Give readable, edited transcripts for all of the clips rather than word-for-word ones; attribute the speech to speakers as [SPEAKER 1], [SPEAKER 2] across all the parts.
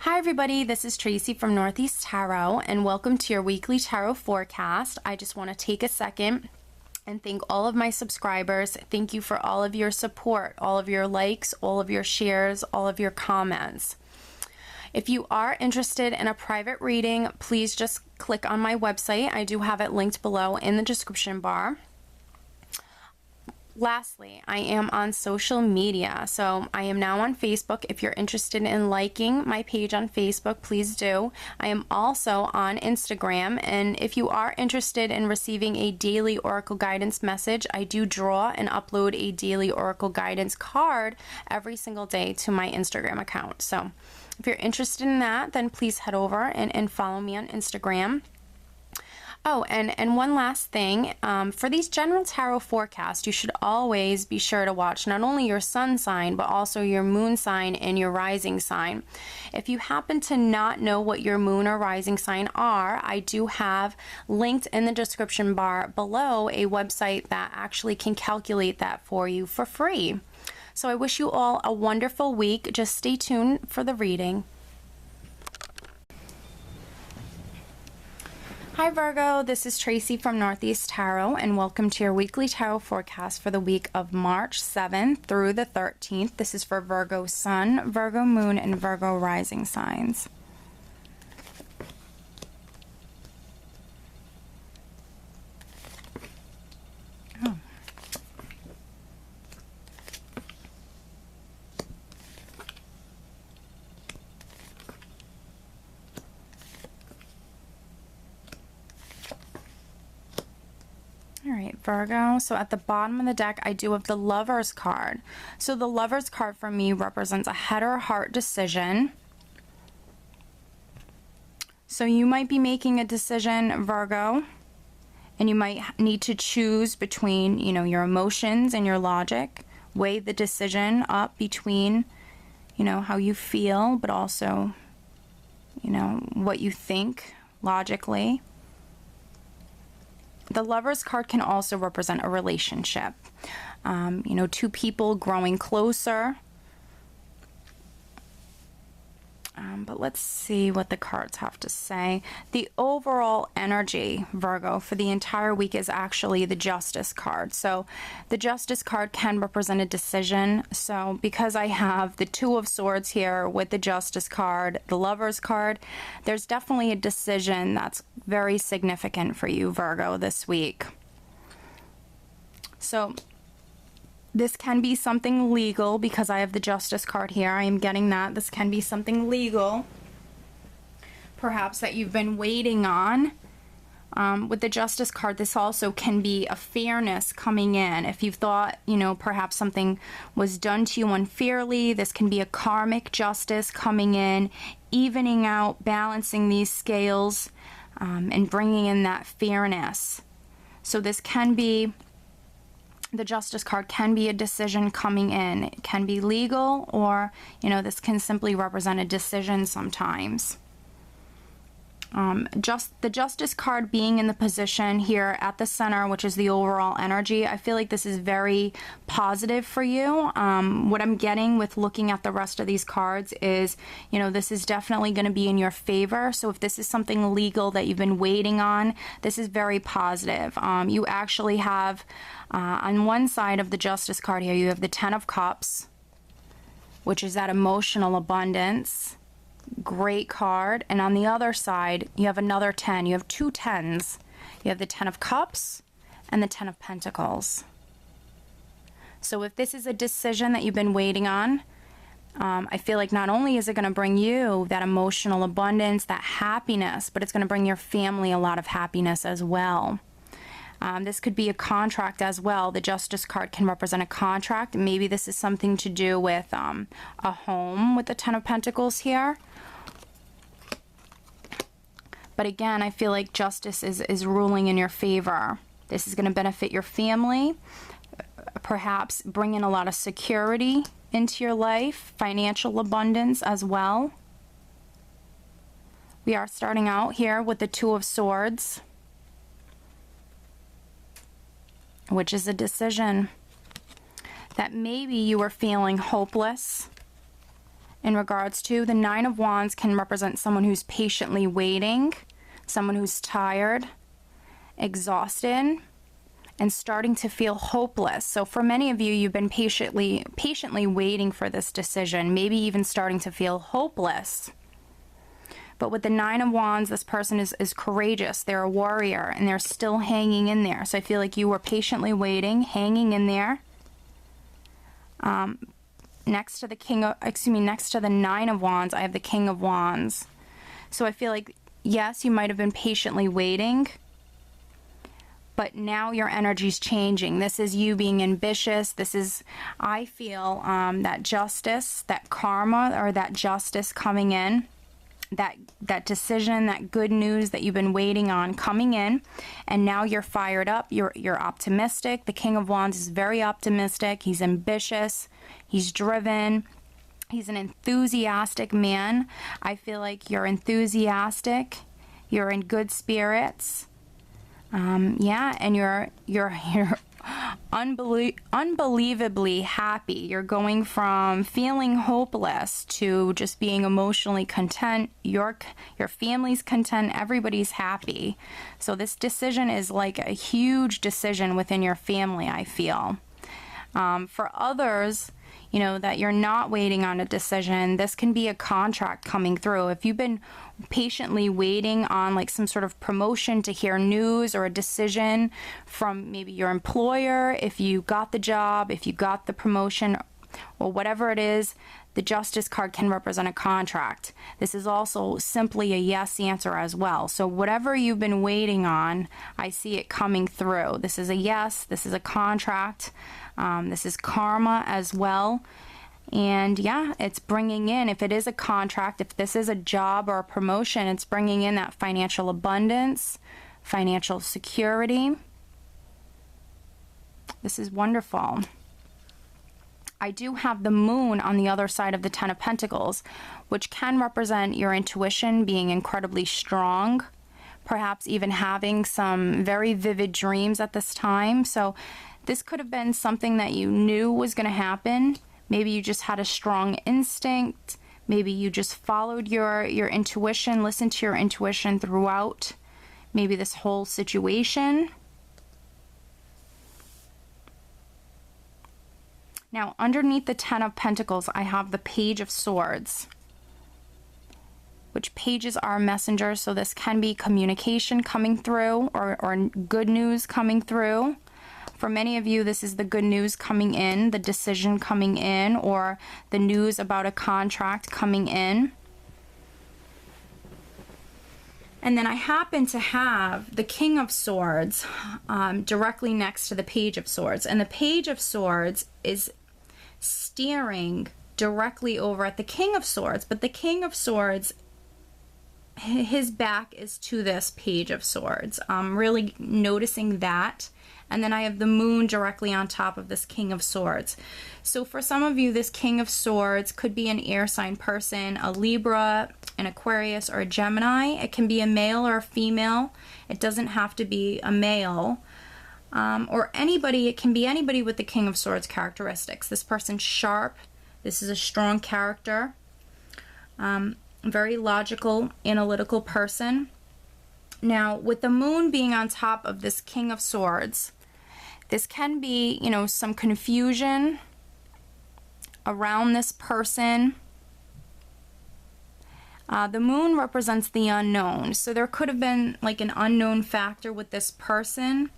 [SPEAKER 1] Hi everybody, this is Tracy from Northeast Tarot and welcome to your weekly tarot forecast. I just want to take a second and thank all of my subscribers. Thank you for all of your support, all of your likes, all of your shares, all of your comments. If you are interested in a private reading, please just click on my website. I do have it linked below in the description bar. Lastly, I am on social media, so I am now on Facebook. If you're interested in liking my page on Facebook, please do. I am also on Instagram, and if you are interested in receiving a daily oracle guidance message, I do draw and upload a daily oracle guidance card every single day to my Instagram account. So if you're interested in that, then please head over and follow me on Instagram. Oh, and one last thing, for these general tarot forecasts, you should always be sure to watch not only your sun sign, but also your moon sign and your rising sign. If you happen to not know what your moon or rising sign are, I do have linked in the description bar below a website that actually can calculate that for you for free. So I wish you all a wonderful week. Just stay tuned for the reading. Hi Virgo, this is Tracy from Northeast Tarot and welcome to your weekly tarot forecast for the week of March 7th through the 13th. This is for Virgo Sun, Virgo Moon, and Virgo Rising signs. All right, Virgo, so at the bottom of the deck, I do have the Lover's card. So the Lover's card for me represents a head or heart decision. So you might be making a decision, Virgo, and you might need to choose between, your emotions and your logic. Weigh the decision up between, how you feel, but also, what you think logically. The Lover's card can also represent a relationship, two people growing closer. But let's see what the cards have to say. The overall energy, Virgo, for the entire week is actually the Justice card. So the Justice card can represent a decision. So because I have the Two of Swords here with the Justice card, the Lover's card, there's definitely a decision that's very significant for you, Virgo, this week. So this can be something legal because I have the Justice card here. I am getting that. This can be something legal, perhaps that you've been waiting on. With the Justice card, this also can be a fairness coming in. If you've thought, perhaps something was done to you unfairly, this can be a karmic justice coming in, evening out, balancing these scales, and bringing in that fairness. So this can be, the Justice card can be a decision coming in. It can be legal, or, this can simply represent a decision sometimes. The Justice card being in the position here at the center, which is the overall energy, I feel like this is very positive for you. What I'm getting with looking at the rest of these cards is, this is definitely going to be in your favor. So if this is something legal that you've been waiting on, this is very positive. You actually have, on one side of the Justice card here, you have the Ten of Cups, which is that emotional abundance. Great card. And on the other side, you have another 10. You have two 10s. You have the Ten of Cups and the Ten of Pentacles. So if this is a decision that you've been waiting on, I feel like not only is it going to bring you that emotional abundance, that happiness, but it's going to bring your family a lot of happiness as well. This could be a contract as well. The Justice card can represent a contract. Maybe this is something to do with a home with the Ten of Pentacles here. But again, I feel like justice is ruling in your favor. This is going to benefit your family, perhaps bring in a lot of security into your life, financial abundance as well. We are starting out here with the Two of Swords, which is a decision that maybe you were feeling hopeless in regards to. The Nine of Wands can represent someone who's patiently waiting, someone who's tired, exhausted, and starting to feel hopeless. So for many of you, you've been patiently waiting for this decision, maybe even starting to feel hopeless. But with the Nine of Wands, this person is courageous. They're a warrior, and they're still hanging in there. So I feel like you were patiently waiting, hanging in there. Next to the Nine of Wands, I have the King of Wands. So I feel like, yes, you might have been patiently waiting, but now your energy's changing. This is you being ambitious. This is, I feel, that justice, that karma, or that justice coming in. That decision, that good news that you've been waiting on coming in, and now you're fired up, you're optimistic. The King of Wands is very optimistic. He's ambitious, he's driven, he's an enthusiastic man. I feel like you're enthusiastic, you're in good spirits. Yeah, and you're unbelievably happy. You're going from feeling hopeless to just being emotionally content. Your family's content, everybody's happy. So this decision is like a huge decision within your family, I feel. For others, you know, that you're not waiting on a decision, this can be a contract coming through. If you've been patiently waiting on like some sort of promotion to hear news or a decision from maybe your employer, if you got the job, if you got the promotion, or whatever it is, the Justice card can represent a contract. This is also simply a yes answer as well. So whatever you've been waiting on, I see it coming through. This is a yes, this is a contract. This is karma as well. And yeah, it's bringing in, if it is a contract, if this is a job or a promotion, it's bringing in that financial abundance, financial security. This is wonderful. I do have the Moon on the other side of the Ten of Pentacles, which can represent your intuition being incredibly strong, perhaps even having some very vivid dreams at this time. So this could have been something that you knew was going to happen. Maybe you just had a strong instinct. Maybe you just followed your intuition, listened to your intuition throughout maybe this whole situation. Now, underneath the Ten of Pentacles, I have the Page of Swords, which pages are messengers, so this can be communication coming through or good news coming through. For many of you, this is the good news coming in, the decision coming in, or the news about a contract coming in. And then I happen to have the King of Swords directly next to the Page of Swords. And the Page of Swords is steering directly over at the King of Swords. But the King of Swords, his back is to this Page of Swords. I'm really noticing that. And then I have the Moon directly on top of this King of Swords. So for some of you, this King of Swords could be an air sign person, a Libra, an Aquarius, or a Gemini. It can be a male or a female. It doesn't have to be a male. Or anybody, it can be anybody with the King of Swords characteristics. This person's sharp. This is a strong character. Very logical, analytical person. Now, with the Moon being on top of this King of Swords, this can be, you know, some confusion around this person. The Moon represents the unknown. So there could have been like an unknown factor with this person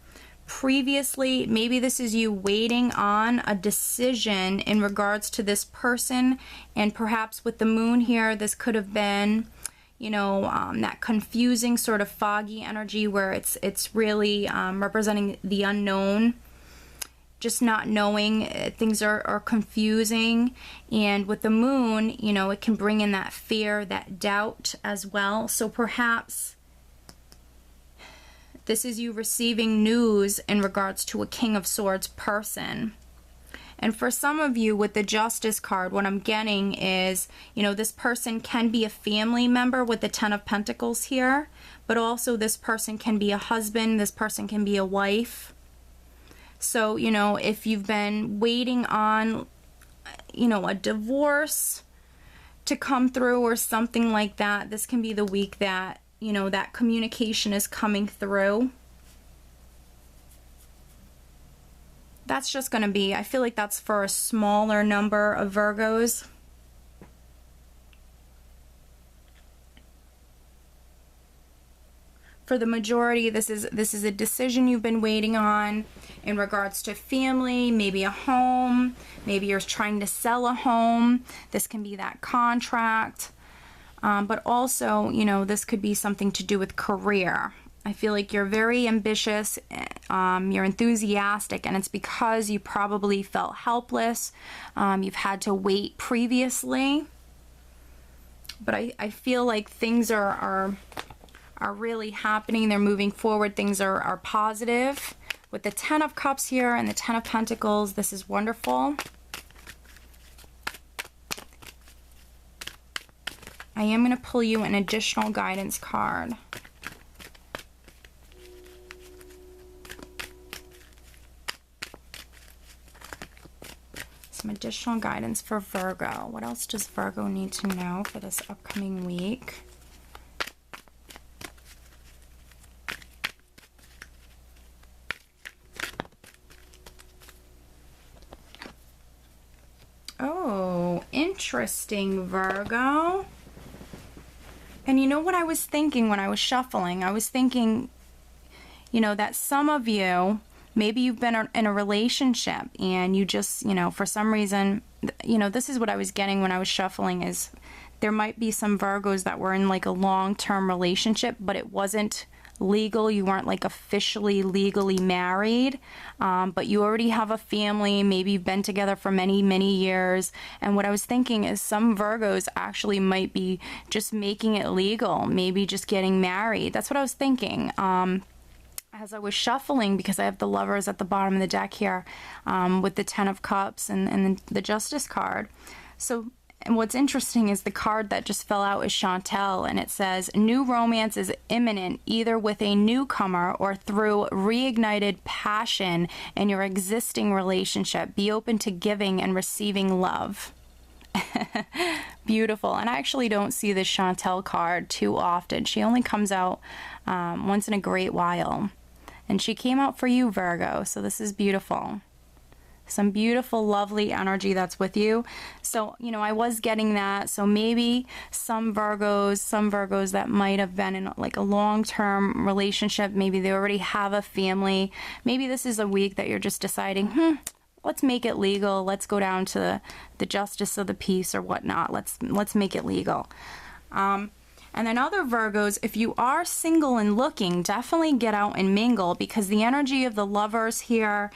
[SPEAKER 1] previously. Maybe this is you waiting on a decision in regards to this person. And perhaps with the Moon here, this could have been, you know, that confusing sort of foggy energy where it's really representing the unknown, just not knowing. Things are confusing. And with the Moon, you know, it can bring in that fear, that doubt as well. So perhaps this is you receiving news in regards to a King of Swords person. And for some of you with the Justice card, what I'm getting is, you know, this person can be a family member with the Ten of Pentacles here, but also this person can be a husband, this person can be a wife. So, you know, if you've been waiting on, you know, a divorce, to come through or something like that. This can be the week that, you know, that communication is coming through. That's just going to be, I feel like that's for a smaller number of Virgos. For the majority, this is a decision you've been waiting on in regards to family, maybe a home, maybe you're trying to sell a home. This can be that contract, but also, you know, this could be something to do with career. I feel like you're very ambitious, you're enthusiastic, and it's because you probably felt helpless. You've had to wait previously, but I feel like things are really happening. They're moving forward. Things are positive. With the 10 of Cups here and the 10 of Pentacles, this is wonderful. I am going to pull you an additional guidance card. Some additional guidance for Virgo. What else does Virgo need to know for this upcoming week? Oh, interesting, Virgo. And you know what I was thinking when I was shuffling? I was thinking, you know, that some of you, maybe you've been in a relationship and you just, you know, for some reason, you know, this is what I was getting when I was shuffling, is there might be some Virgos that were in like a long-term relationship, but it wasn't legal. You weren't like officially legally married, but you already have a family. Maybe you've been together for many years. And what I was thinking is some Virgos actually might be just making it legal, maybe just getting married. That's what I was thinking as I was shuffling, because I have the Lovers at the bottom of the deck here, with the 10 of Cups and the Justice card. So, and what's interesting is the card that just fell out is Chantel, and it says, new romance is imminent, either with a newcomer or through reignited passion in your existing relationship. Be open to giving and receiving love. Beautiful. And I actually don't see this Chantel card too often. She only comes out once in a great while. And she came out for you, Virgo, so this is beautiful. Some beautiful, lovely energy that's with you. So, you know, I was getting that. So maybe some Virgos that might have been in like a long-term relationship, maybe they already have a family. Maybe this is a week that you're just deciding, let's make it legal. Let's go down to the justice of the peace or whatnot. Let's make it legal. And then other Virgos, if you are single and looking, definitely get out and mingle, because the energy of the Lovers here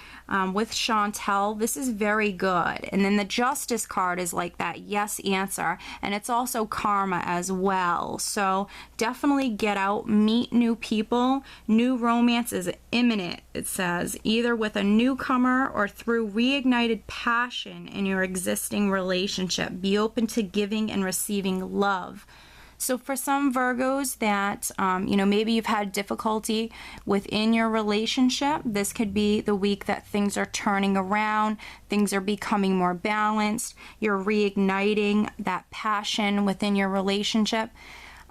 [SPEAKER 1] with Chantel, this is very good. And then the Justice card is like that yes answer, and it's also karma as well. So definitely get out, meet new people. New romance is imminent, it says, either with a newcomer or through reignited passion in your existing relationship. Be open to giving and receiving love. So for some Virgos that, you know, maybe you've had difficulty within your relationship, this could be the week that things are turning around, things are becoming more balanced, you're reigniting that passion within your relationship.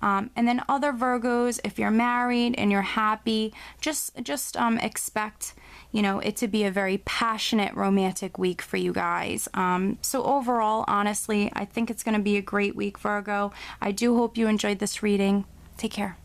[SPEAKER 1] And then other Virgos, if you're married and you're happy, just expect, you know, it to be a very passionate romantic week for you guys. So overall, honestly, I think it's going to be a great week, Virgo. I do hope you enjoyed this reading. Take care.